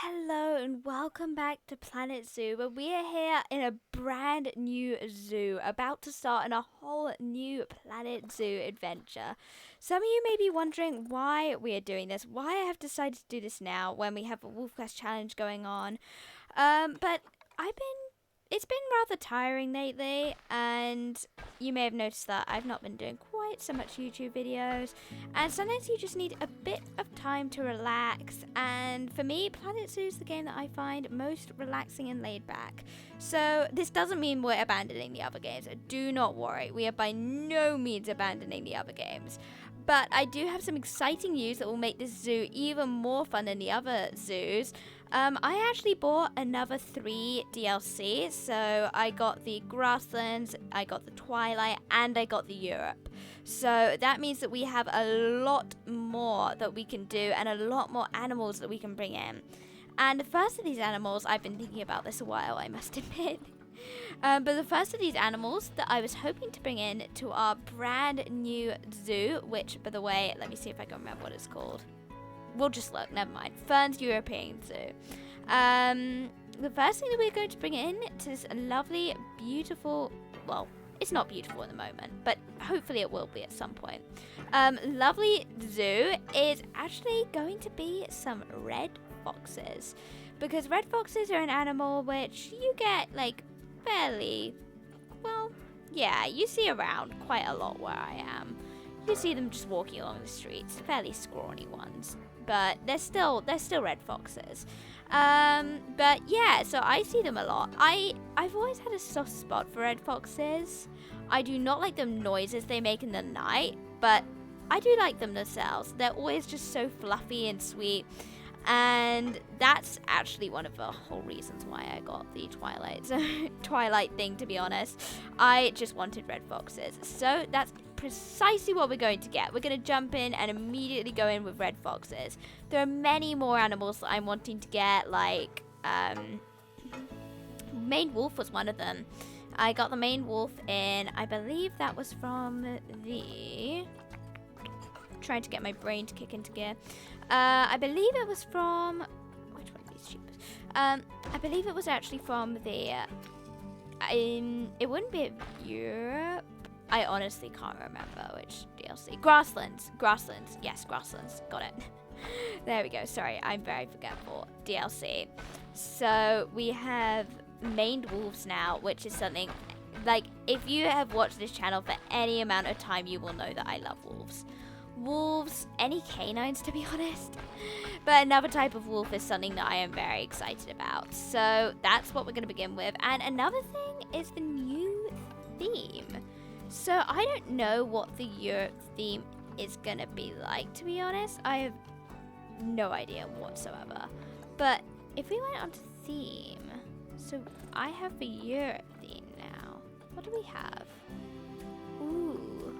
Hello and welcome back to Planet Zoo, where we are here in a brand new zoo, about to start on a whole new Planet Zoo adventure. Some of you may be wondering why we are doing this, why I have decided to do this now when we have a Wolf Quest challenge going on. But it's been rather tiring lately, and you may have noticed that I've not been doing quite so much YouTube videos, and sometimes you just need a bit of time to relax, and for me, Planet Zoo is the game that I find most relaxing and laid back. So this doesn't mean we're abandoning the other games. Do not worry, we are by no means abandoning the other games. But I do have some exciting news that will make this zoo even more fun than the other zoos. I actually bought another 3 DLC. So I got the Grasslands, I got the Twilight, and I got the Europe. So that means that we have a lot more that we can do and a lot more animals that we can bring in. And the first of these animals, I've been thinking about this a while, I must admit. But the first of these animals that I was hoping to bring in to our brand new zoo, which, by the way, let me see if I can remember what it's called. We'll just look, never mind. Fern's European Zoo. The first thing that we're going to bring in to this lovely, beautiful, well, it's not beautiful at the moment, but hopefully it will be at some point. Lovely zoo is actually going to be some red foxes. Because red foxes are an animal which you get, like, fairly, well, yeah, you see around quite a lot where I am. You see them just walking along the streets, fairly scrawny ones, but they're still red foxes. But yeah, so I see them a lot. I've always had a soft spot for red foxes. I do not like the noises they make in the night, but I do like them themselves. They're always just so fluffy and sweet. And that's actually one of the whole reasons why I got the Twilight thing, to be honest. I just wanted red foxes. So that's precisely what we're going to get. We're going to jump in and immediately go in with red foxes. There are many more animals that I'm wanting to get, like, Maned wolf was one of them. I got the Maned wolf in, I believe that was from the... trying to get my brain to kick into gear. I believe it was from... which one of these cheapest? I believe it was actually from the... it wouldn't be Europe. I honestly can't remember which DLC. Grasslands. Yes, Grasslands. Got it. There we go. Sorry, I'm very forgetful. DLC. So we have Maned wolves now, which is something... like, if you have watched this channel for any amount of time, you will know that I love wolves. Wolves, any canines to be honest, but another type of wolf is something that I am very excited about. So that's what we're going to begin with. And another thing is the new theme. So I don't know what the Europe theme is going to be like, to be honest. I have no idea whatsoever. But if we went on to theme, so I have the Europe theme now. What do we have? Ooh.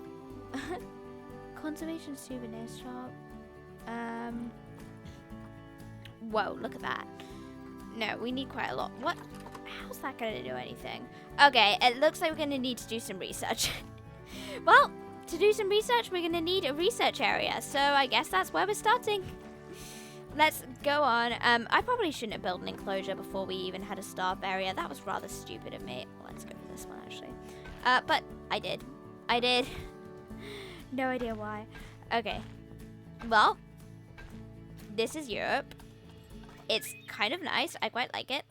Conservation souvenir shop. Whoa, look at that. No, we need quite a lot. What? How's that going to do anything? Okay, it looks like we're going to need to do some research. Well, to do some research, we're going to need a research area. So I guess that's where we're starting. Let's go on. I probably shouldn't have built an enclosure before we even had a staff area. That was rather stupid of me. Well, let's go for this one, actually. But I did. No idea why. Okay. Well, this is Europe. It's kind of nice. I quite like it.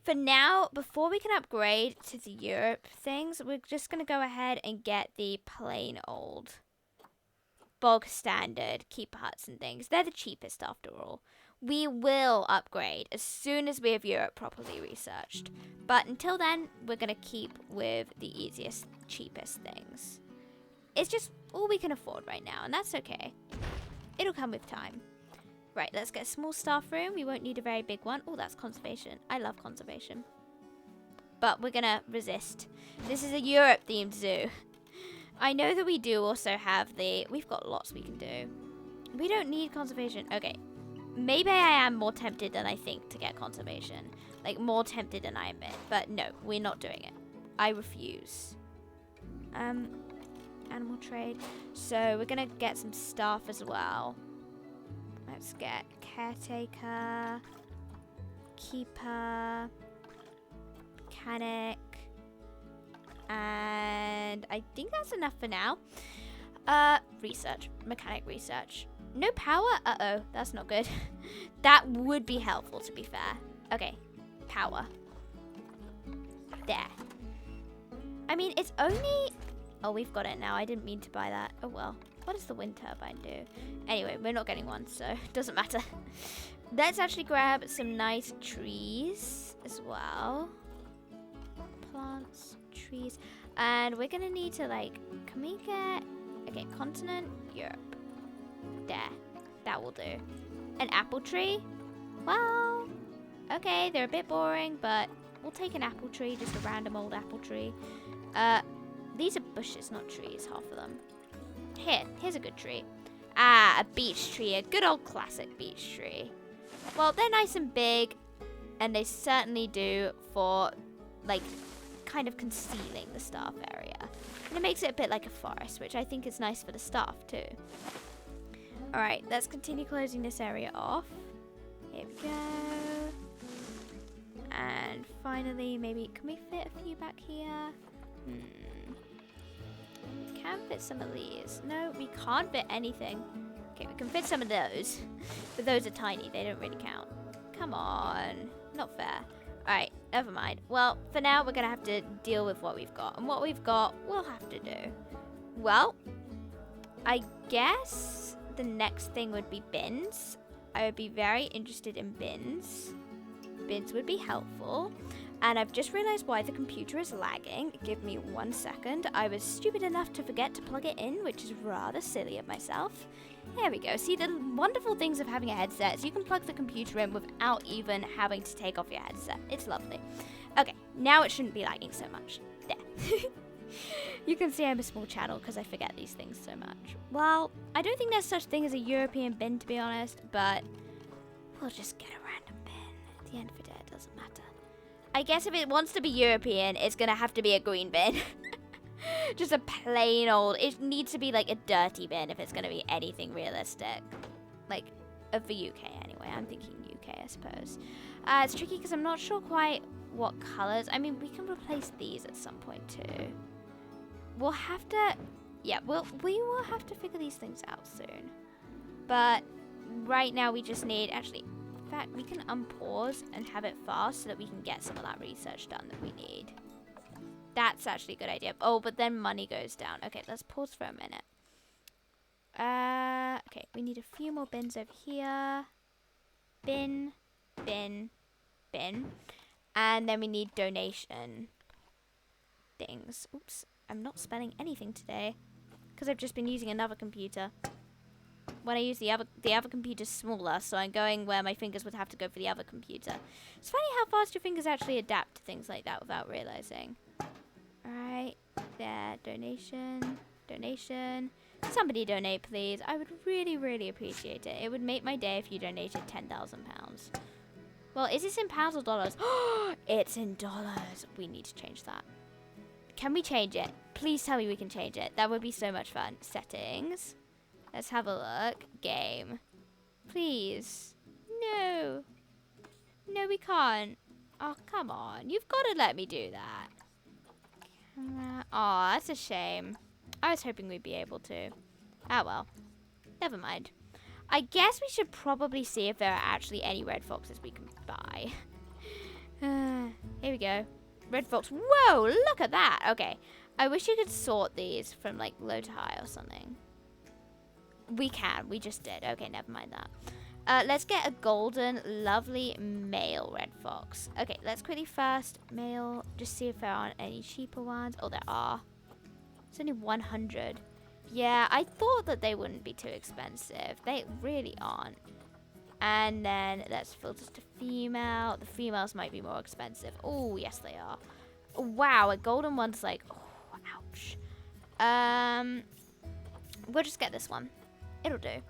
For now, before we can upgrade to the Europe things, we're just going to go ahead and get the plain old bog standard keeper huts and things. They're the cheapest after all. We will upgrade as soon as we have Europe properly researched. But until then, we're going to keep with the easiest, cheapest things. It's just all we can afford right now, and that's okay. It'll come with time. Right, let's get a small staff room. We won't need a very big one. Oh, that's conservation. I love conservation. But we're gonna resist. This is a Europe-themed zoo. I know that we do also have the... we've got lots we can do. We don't need conservation. Okay. Maybe I am more tempted than I think to get conservation. Like, more tempted than I admit. But no, we're not doing it. I refuse. Animal trade. So we're gonna get some staff as well. Let's get caretaker. keeper, mechanic, and I think that's enough for now. Research, mechanic research. No power? Uh-oh, that's not good. That would be helpful, to be fair. Okay, power. There. I mean, it's only... Oh, we've got it now. I didn't mean to buy that. Oh, well. What does the wind turbine do? Anyway, we're not getting one, so it doesn't matter. Let's actually grab some nice trees as well. Plants, trees. And we're going to need to, like... Can we get... Okay, continent, Europe. There. That will do. An apple tree? Well... Okay, they're a bit boring, but... We'll take an apple tree, just a random old apple tree. These are bushes, not trees, half of them. Here's a good tree. Ah, a beech tree, a good old classic beech tree. Well, they're nice and big, and they certainly do for, like, kind of concealing the staff area. And it makes it a bit like a forest, which I think is nice for the staff, too. Alright, let's continue closing this area off. Here we go. And finally, maybe, can we fit a few back here? Can fit some of these. No, we can't fit anything. Okay, we can fit some of those. But those are tiny, they don't really count. Come on. Not fair. Alright, never mind. Well, for now, we're going to have to deal with what we've got. And what we've got, we'll have to do. Well, I guess the next thing would be bins. I would be very interested in bins. Bins would be helpful. And I've just realized why the computer is lagging. Give me 1 second. I was stupid enough to forget to plug it in, which is rather silly of myself. There we go. See, the wonderful things of having a headset is you can plug the computer in without even having to take off your headset. It's lovely. Okay, now it shouldn't be lagging so much. There. You can see I'm a small channel because I forget these things so much. Well, I don't think there's such thing as a European bin, to be honest, but we'll just get a random bin. At the end of the day, it doesn't matter. I guess if it wants to be European, it's going to have to be a green bin. Just a plain old... It needs to be like a dirty bin if it's going to be anything realistic. Like, of the UK anyway. I'm thinking UK, I suppose. It's tricky because I'm not sure quite what colours. I mean, we can replace these at some point too. We'll have to... Yeah, we will have to figure these things out soon. But right now we just need... Actually... In fact, we can unpause and have it fast so that we can get some of that research done that we need. That's actually a good idea. Oh, but then money goes down. Okay, let's pause for a minute. Okay, we need a few more bins over here. Bin, bin, bin. And then we need donation things. Oops, I'm not spelling anything today because I've just been using another computer. When I use the other computer's smaller, so I'm going where my fingers would have to go for the other computer. It's funny how fast your fingers actually adapt to things like that without realizing. Alright, there, donation, donation. Somebody donate, please. I would really, really appreciate it. It would make my day if you donated £10,000. Well, is this in pounds or dollars? It's in dollars. We need to change that. Can we change it? Please tell me we can change it. That would be so much fun. Settings. Let's have a look. Game. Please. No. No, we can't. Oh, come on. You've got to let me do that. Camera. Oh, that's a shame. I was hoping we'd be able to. Ah, well. Never mind. I guess we should probably see if there are actually any red foxes we can buy. Here we go. Red fox. Whoa, look at that. Okay. I wish you could sort these from, like, low to high or something. We can. We just did. Okay, never mind that. Let's get a golden, lovely male red fox. Okay, let's quickly first male. Just see if there aren't any cheaper ones. Oh, there are. It's only 100. Yeah, I thought that they wouldn't be too expensive. They really aren't. And then let's filter to female. The females might be more expensive. Oh, yes, they are. Wow, a golden one's like... Oh, ouch. We'll just get this one. It'll do.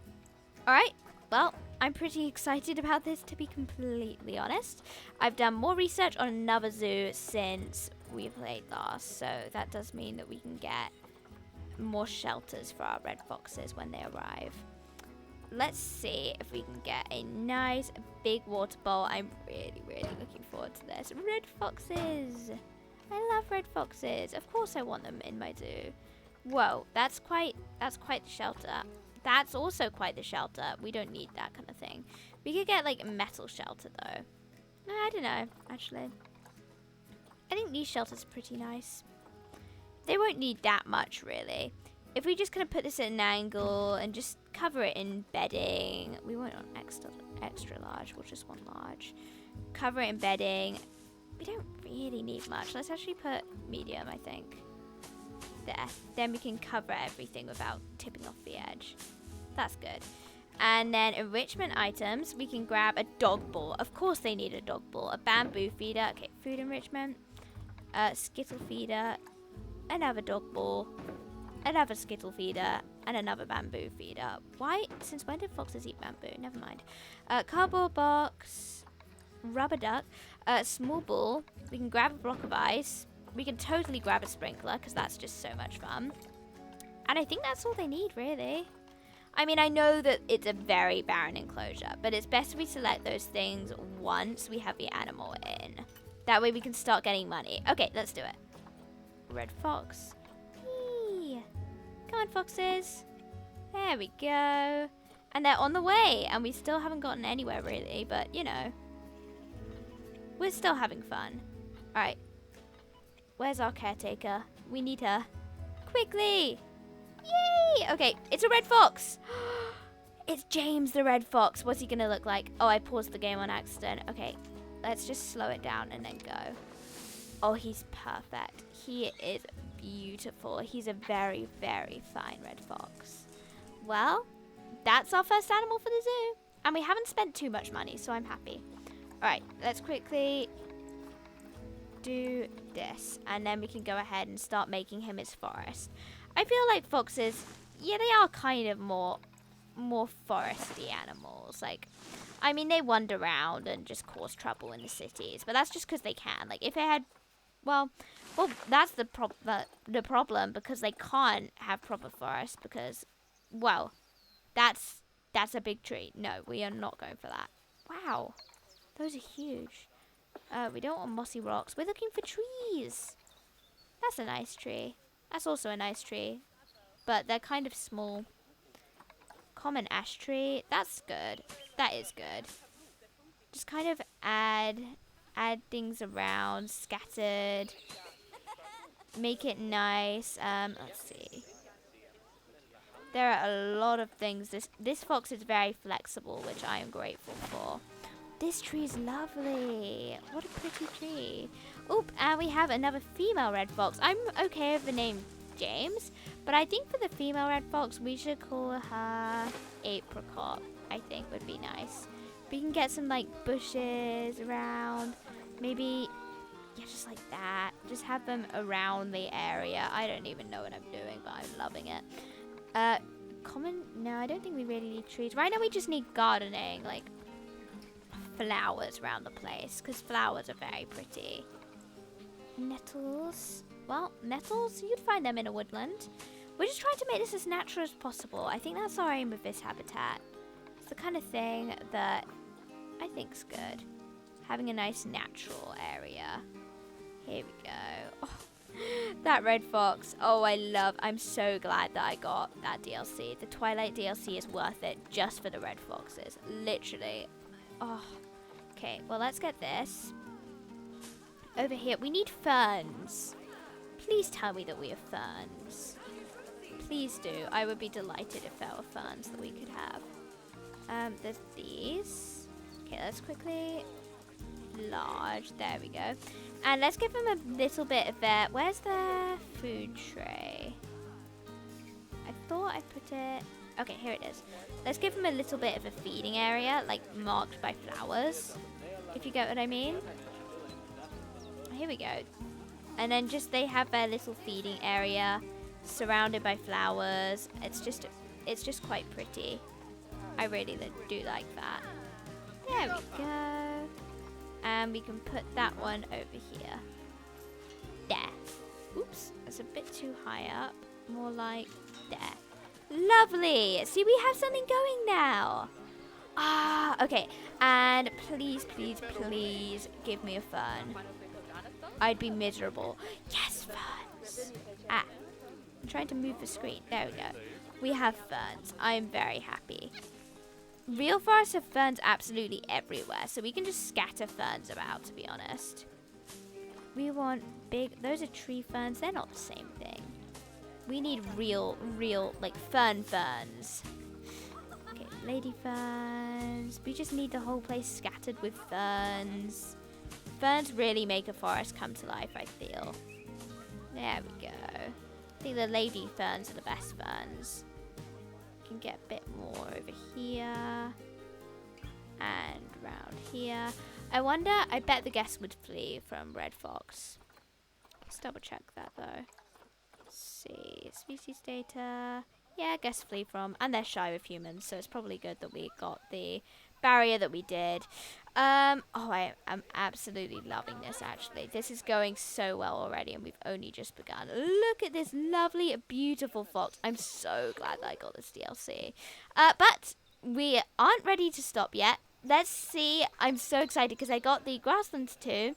Alright, well, I'm pretty excited about this, to be completely honest. I've done more research on another zoo since we played last, so that does mean that we can get more shelters for our red foxes when they arrive. Let's see if we can get a nice big water bowl. I'm really, really looking forward to this. Red foxes. I love red foxes. Of course I want them in my zoo. Whoa, that's quite the shelter. That's also quite the shelter. We don't need that kind of thing. We could get like a metal shelter though. I don't know, actually. I think these shelters are pretty nice. They won't need that much really. If we just kind of put this at an angle and just cover it in bedding. We won't want extra large, we'll just want large. Cover it in bedding. We don't really need much. Let's actually put medium, I think. There. Then we can cover everything without tipping off the edge. That's good. And then enrichment items, we can grab a dog ball. Of course they need a dog ball. A bamboo feeder. Okay, food enrichment. Skittle feeder. Another dog ball. Another skittle feeder. And another bamboo feeder. Why? Since when did foxes eat bamboo? Never mind. Cardboard box. Rubber duck. Small ball. We can grab a block of ice. We can totally grab a sprinkler because that's just so much fun. And I think that's all they need, really. I mean, I know that it's a very barren enclosure, but it's best we select those things once we have the animal in. That way we can start getting money. Okay, let's do it. Red fox. Whee! Come on, foxes. There we go. And they're on the way, and we still haven't gotten anywhere, really, but, you know. We're still having fun. All right. Where's our caretaker? We need her. Quickly! Yay! Okay, it's a red fox. It's James the red fox. What's he gonna look like? Oh, I paused the game on accident. Okay, let's just slow it down and then go. Oh, he's perfect. He is beautiful. He's a very, very fine red fox. Well, that's our first animal for the zoo. And we haven't spent too much money, so I'm happy. All right, let's quickly do this, and then we can go ahead and start making him his forest. I feel like foxes, yeah, they are kind of more foresty animals. Like, I mean, they wander around and just cause trouble in the cities, but that's just because they can. Like, if they had, well, that's the problem, because they can't have proper forests because, well, that's a big tree. No, we are not going for that. Wow, those are huge. We don't want mossy rocks. We're looking for trees. That's a nice tree. That's also a nice tree. But they're kind of small. Common ash tree. That's good. That is good. Just kind of add things around. Scattered. Make it nice. Let's see. There are a lot of things. This fox is very flexible, which I am grateful for. This tree is lovely. What a pretty tree. Oop, and we have another female red fox. I'm okay with the name James, but I think for the female red fox, we should call her Apricot. I think would be nice. We can get some like bushes around. Maybe, yeah, just like that. Just have them around the area. I don't even know what I'm doing, but I'm loving it. No, I don't think we really need trees. Right now we just need gardening, like flowers around the place, because flowers are very pretty. Nettles. Well, nettles, you'd find them in a woodland. We're just trying to make this as natural as possible. I think that's our aim with this habitat. It's the kind of thing that I think's good. Having a nice natural area. Here we go. Oh, that red fox. Oh, I'm so glad that I got that DLC. The Twilight DLC is worth it just for the red foxes. Literally. Oh. Okay, well, let's get this. Over here, we need ferns. Please tell me that we have ferns. Please do. I would be delighted if there were ferns that we could have. There's these. Okay, let's quickly large. There we go. And let's give them a little bit of their... Where's their food tray? I thought I put it... Okay, here it is. Let's give them a little bit of a feeding area, like marked by flowers, if you get what I mean. Here we go. And then just they have their little feeding area surrounded by flowers. It's just quite pretty. I really do like that. There we go. And we can put that one over here. There. Oops, that's a bit too high up. More like there. Lovely. See, we have something going now. Ah, okay. And please, please, please give me a fern. I'd be miserable. Yes, ferns. Ah, I'm trying to move the screen. There we go. We have ferns. I am very happy. Real forests have ferns absolutely everywhere, so we can just scatter ferns about, to be honest. We want big... Those are tree ferns. They're not the same thing. We need real, like, ferns. Okay, lady ferns. We just need the whole place scattered with ferns. Ferns really make a forest come to life, I feel. There we go. I think the lady ferns are the best ferns. Can get a bit more over here. And round here. I wonder, I bet the guest would flee from Red Fox. Let's double check that though. Let's see, species data. Yeah, guests flee from, and they're shy with humans, so it's probably good that we got the barrier that we did. Oh, I am absolutely loving this, actually. This is going so well already, and we've only just begun. Look at this lovely, beautiful fox. I'm so glad that I got this DLC. But we aren't ready to stop yet. Let's see. I'm so excited because I got the grasslands too.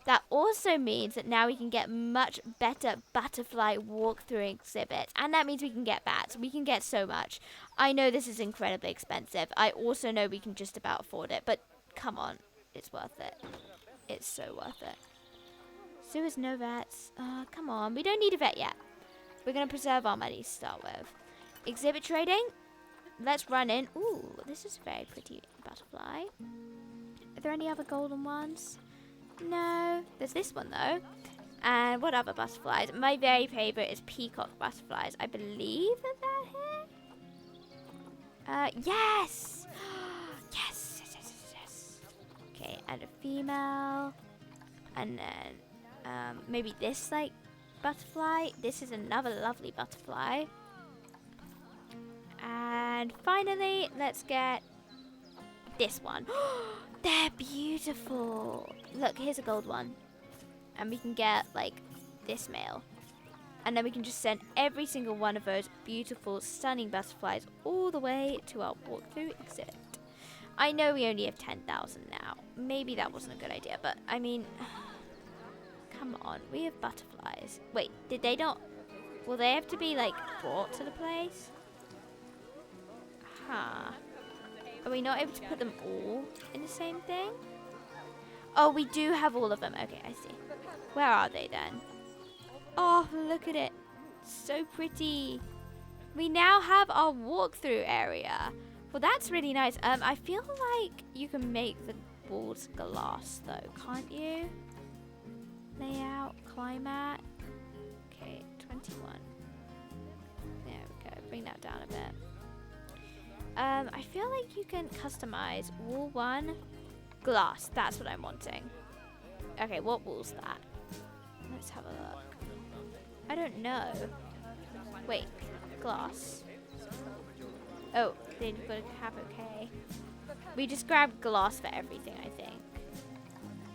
That also means that now we can get much better butterfly walkthrough exhibits. And that means we can get bats. We can get so much. I know this is incredibly expensive. I also know we can just about afford it. But come on. It's worth it. It's so worth it. Zoo has no vets. Come on. We don't need a vet yet. We're going to preserve our money to start with. Exhibit trading. Let's run in. Ooh, this is a very pretty butterfly. Are there any other golden ones? No. There's this one, though. And what other butterflies? My very favorite is peacock butterflies. I believe that they're here. Yes! Yes, yes, yes, yes. Okay, and a female. And then maybe this, like, butterfly. This is another lovely butterfly. And finally, let's get this one. They're beautiful. Look, here's a gold one. And we can get, like, this male. And then we can just send every single one of those beautiful, stunning butterflies all the way to our walkthrough exhibit. I know we only have 10,000 now. Maybe that wasn't a good idea, but, I mean, come on. We have butterflies. Wait, did they not... Will they have to be, like, brought to the place? Huh. Are we not able to put them all in the same thing? Oh, we do have all of them. Okay, I see. Where are they then? Oh, look at it. So pretty. We now have our walkthrough area. Well, that's really nice. I feel like you can make the walls glass though, can't you? Layout, climate. Okay, 21. There we go. Bring that down a bit. I feel like you can customize wall 1 glass. That's what I'm wanting. Okay, what wall's that? Let's have a look. I don't know. Wait, glass. Oh, then you've got to have okay. We just grabbed glass for everything, I think.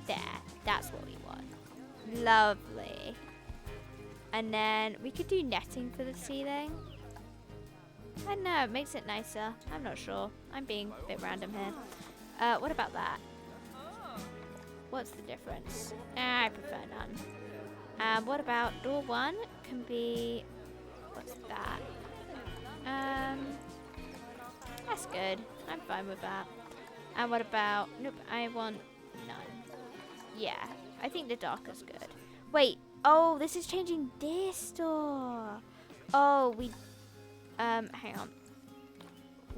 There, that's what we want. Lovely. And then we could do netting for the ceiling. I don't know, it makes it nicer. I'm not sure. I'm being a bit random here. What about that? What's the difference? I prefer none. What about door 1 can be... What's that? That's good. I'm fine with that. And what about... Nope, I want none. Yeah, I think the darker's good. Wait, oh, this is changing this door. Oh, we... hang on.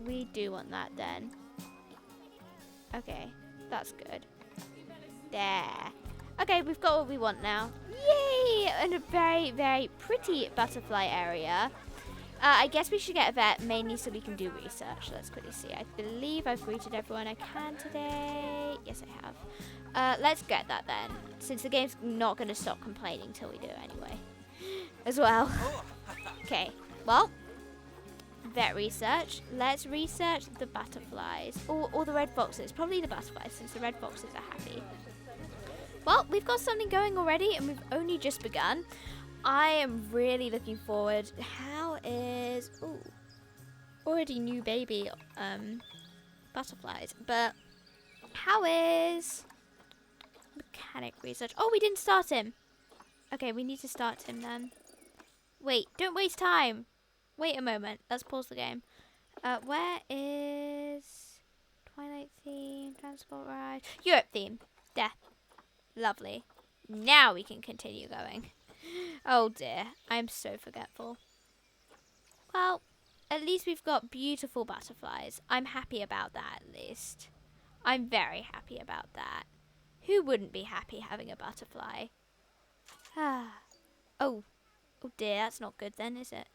We do want that then. Okay, that's good. There. Okay, we've got what we want now. Yay! And a very, very pretty butterfly area. I guess we should get a vet, mainly so we can do research. Let's quickly see. I believe I've greeted everyone I can today. Yes, I have. Let's get that then, since the game's not going to stop complaining till we do it anyway. As well. Okay, well... Vet research. Let's research the butterflies. Or the red foxes. Probably the butterflies, since the red foxes are happy. Well, we've got something going already, and we've only just begun. I am really looking forward. How is... Ooh. Already new baby butterflies. But How is mechanic research? Oh, we didn't start him. Okay, we need to start him then. Wait, don't waste time. Wait a moment. Let's pause the game. Where is Twilight theme, transport ride, Europe theme? There. Lovely. Now we can continue going. Oh dear, I'm so forgetful. Well, at least we've got beautiful butterflies. I'm happy about that at least. I'm very happy about that. Who wouldn't be happy having a butterfly? Oh dear, that's not good then, is it?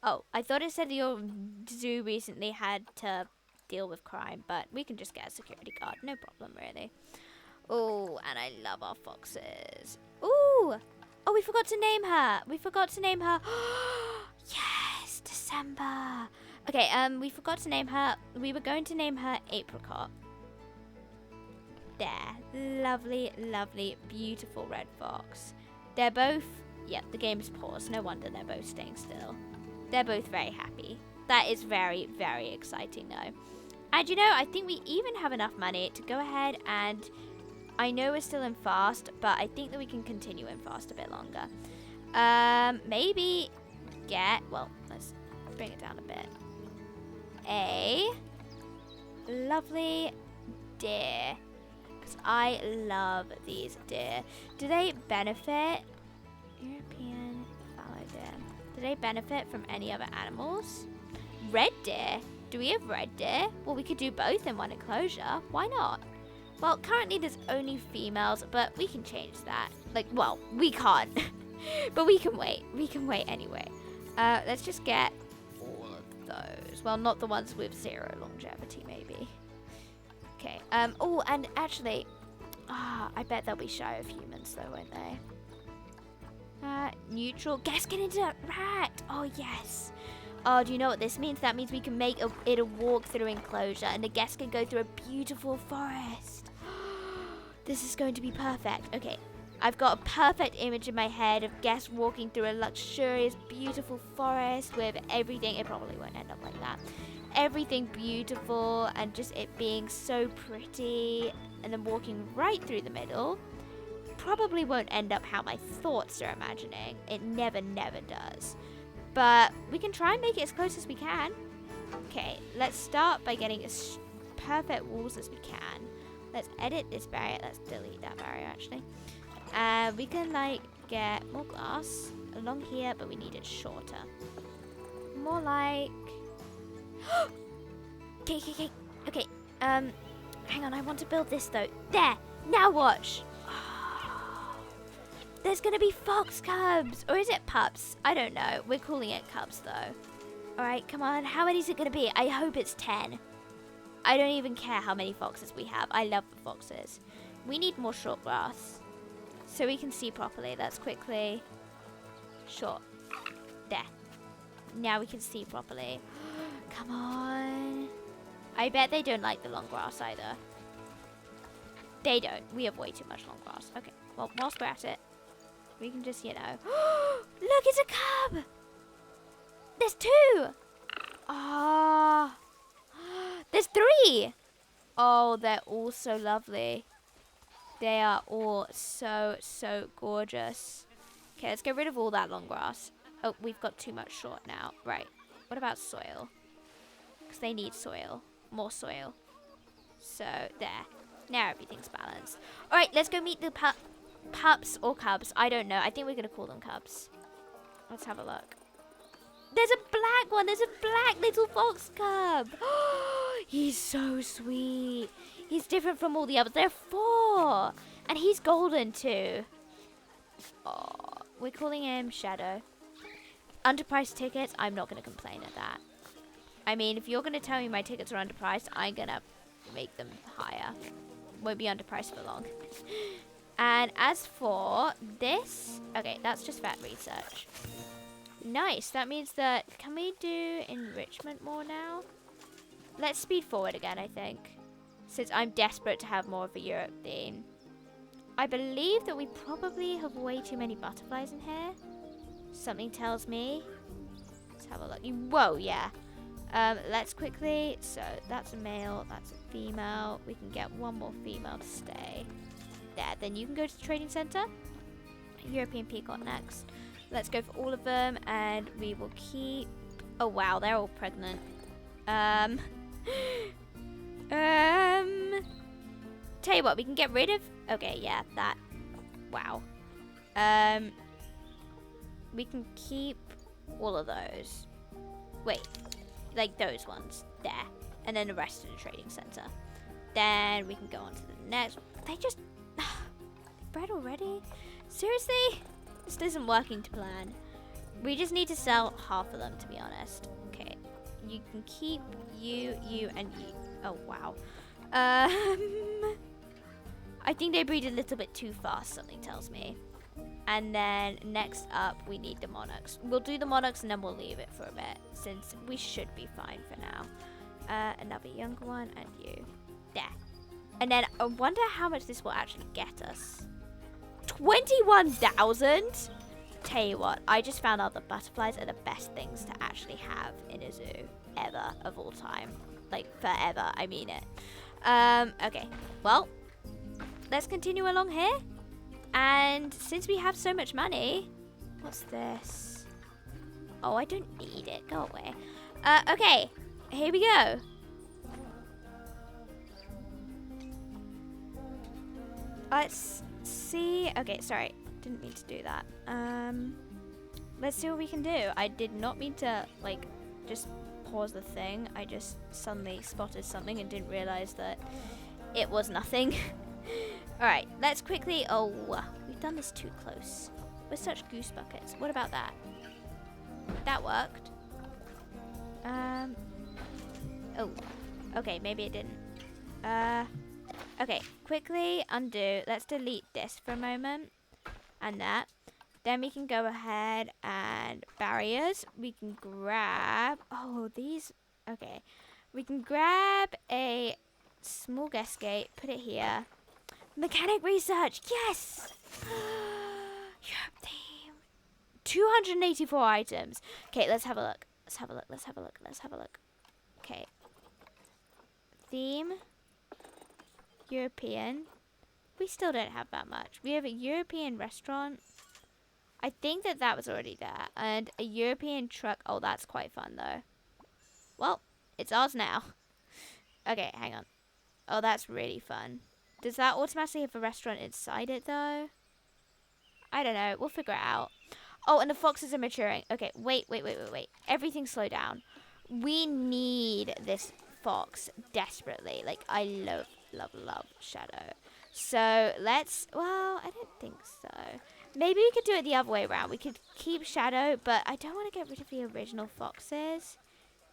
Oh, I thought it said your zoo recently had to deal with crime, but we can just get a security guard. No problem, really. Oh, and I love our foxes. Ooh! Oh, we forgot to name her. We forgot to name her. Yes, December. Okay, we forgot to name her. We were going to name her Apricot. There. Lovely, lovely, beautiful red fox. They're both... Yep, the game's paused. No wonder they're both staying still. They're both very happy. That is very, very exciting, though. And you know, I think we even have enough money to go ahead and... I know we're still in fast, but I think that we can continue in fast a bit longer. Maybe get... Well, let's bring it down a bit. A lovely deer. Because I love these deer. Do they benefit... European fallow deer. Do they benefit from any other animals? Red deer? Do we have red deer? Well, we could do both in one enclosure. Why not? Well, currently there's only females, but we can change that. Like, well, we can't. But we can wait. We can wait anyway. Let's just get all of those. Well, not the ones with 0 longevity, maybe. Okay. Oh, and actually... I bet they'll be shy of humans, though, won't they? Neutral. Gaskin interact. Oh, yes. Oh, do you know what this means? That means we can make it a walk-through enclosure, and the guests can go through a beautiful forest. This is going to be perfect. Okay, I've got a perfect image in my head of guests walking through a luxurious, beautiful forest with everything. It probably won't end up like that. Everything beautiful, and just it being so pretty, and then walking right through the middle. Probably won't end up how my thoughts are imagining. It never, never does. But we can try and make it as close as we can. Okay, let's start by getting as perfect walls as we can. Let's edit this barrier. Let's delete that barrier, actually. We can, like, get more glass along here, but we need it shorter. More like... Okay, hang on, I want to build this, though. There! Now watch! There's gonna be fox cubs! Or is it pups? I don't know. We're calling it cubs, though. Alright, come on. How many is it gonna be? I hope it's 10. I don't even care how many foxes we have. I love the foxes. We need more short grass. So we can see properly. Let's quickly... Short. There. Now we can see properly. Come on. I bet they don't like the long grass either. They don't. We have way too much long grass. Okay. Well, whilst we're at it, we can just, you know... Look, it's a cub! There's 2! Ah. There's 3! Oh, they're all so lovely. They are all so, so gorgeous. Okay, let's get rid of all that long grass. Oh, we've got too much short now. Right. What about soil? Because they need soil. More soil. So, there. Now everything's balanced. Alright, let's go meet the pups or cubs. I don't know. I think we're going to call them cubs. Let's have a look. There's a black one. There's a black little fox cub. He's so sweet. He's different from all the others. There are 4. And he's golden too. Oh, we're calling him Shadow. Underpriced tickets. I'm not going to complain at that. I mean, if you're going to tell me my tickets are underpriced, I'm going to make them higher. Won't be underpriced for long. And as for this... Okay, that's just vet research. Nice. That means that... Can we do enrichment more now? Let's speed forward again, I think. Since I'm desperate to have more of a Europe theme. I believe that we probably have way too many butterflies in here. Something tells me. Let's have a look. Whoa, yeah. Let's quickly, so that's a male, that's a female. We can get one more female to stay. There, then you can go to the trading center. European peacock next. Let's go for all of them, and we will keep, oh wow, they're all pregnant. Tell you what, we can get rid of, okay, yeah, that, wow. We can keep all of those. Wait, like those ones there, and then the rest in the trading center. Then we can go on to the next. They just bred already? Seriously? This isn't working to plan. We just need to sell half of them, to be honest. Okay, you can keep you, and you. Oh wow. I think they breed a little bit too fast, something tells me. And then next up, we need the monarchs. We'll do the monarchs and then we'll leave it for a bit, since we should be fine for now. Another younger one, and you. There. And then I wonder how much this will actually get us. 21,000? Tell you what, I just found out that butterflies are the best things to actually have in a zoo ever, of all time. Like, forever, I mean it. Okay, well, let's continue along here. And since we have so much money, what's this? Oh, I don't need it. Go away. Okay, here we go. Let's see. Okay, sorry. Didn't mean to do that. Let's see what we can do. I did not mean to, like, just pause the thing. I just suddenly spotted something and didn't realize that it was nothing. Alright, let's quickly... Oh, we've done this too close. We're such goose buckets. What about that? That worked. Oh. Okay, maybe it didn't. Okay, quickly undo. Let's delete this for a moment. And that. Then we can go ahead and barriers. We can grab... Oh, these... Okay. We can grab a small guest gate. Put it here. Mechanic research, yes! Europe theme. 284 items. Okay, let's have a look. Let's have a look. Let's have a look. Let's have a look. Okay. Theme. European. We still don't have that much. We have a European restaurant. I think that was already there. And a European truck. Oh, that's quite fun, though. Well, it's ours now. Okay, hang on. Oh, that's really fun. Does that automatically have a restaurant inside it, though? I don't know. We'll figure it out. Oh, and the foxes are maturing. Okay, wait. Everything slow down. We need this fox desperately. Like, I love Shadow. So, let's... Well, I don't think so. Maybe we could do it the other way around. We could keep Shadow, but I don't want to get rid of the original foxes.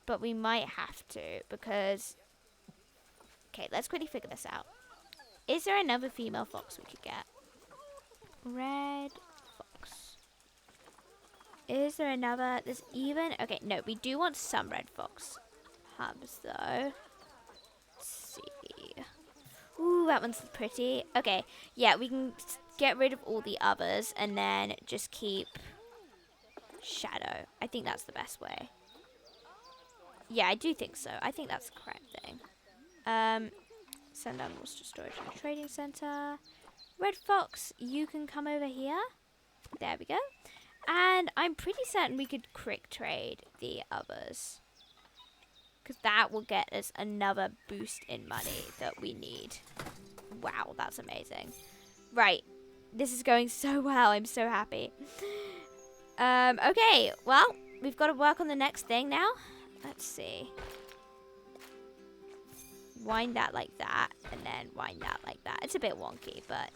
But we might have to, because... Okay, let's quickly figure this out. Is there another female fox we could get? Red fox. Is there another? There's even... Okay, no, we do want some red fox hubs, though. Let's see. Ooh, that one's pretty. Okay, yeah, we can get rid of all the others and then just keep Shadow. I think that's the best way. Yeah, I do think so. I think that's the correct thing. Send animals to storage in the trading center. Red fox, you can come over here. There we go. And I'm pretty certain we could quick trade the others, because that will get us another boost in money that we need. Wow, that's amazing. Right, this is going so well. I'm so happy. Okay, well, we've got to work on the next thing now. Let's see. Wind that like that, and then wind that like that. It's a bit wonky, but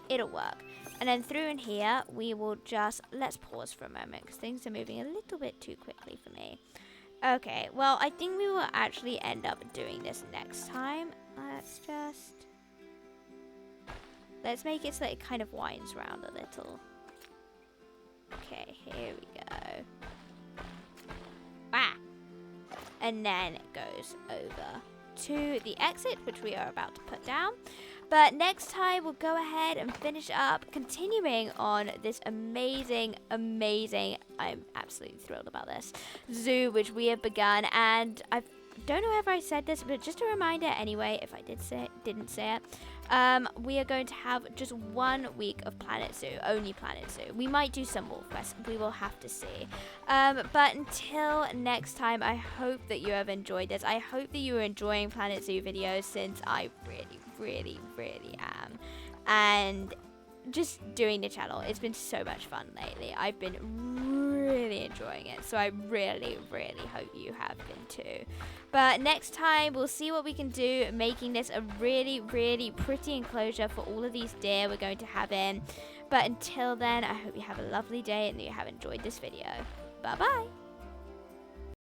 it'll work. And then through in here, we will just... Let's pause for a moment, because things are moving a little bit too quickly for me. Okay, well, I think we will actually end up doing this next time. Let's make it so that it kind of winds around a little. Okay, here we go. Ah! And then it goes over to the exit, which we are about to put down. But next time we'll go ahead and finish up, continuing on this amazing, I'm absolutely thrilled about this, zoo which we have begun. And I don't know if I said this, but just a reminder anyway, if I didn't say it, we are going to have just 1 week of Planet Zoo, only Planet Zoo. We might do some Wolf Quest, we will have to see. But until next time, I hope that you have enjoyed this. I hope that you are enjoying Planet Zoo videos, since I really am. And just doing the channel, it's been so much fun lately. I've been really enjoying it, so I really hope you have been too. But next time we'll see what we can do, making this a really pretty enclosure for all of these deer we're going to have in. But until then, I hope you have a lovely day and that you have enjoyed this video. Bye bye.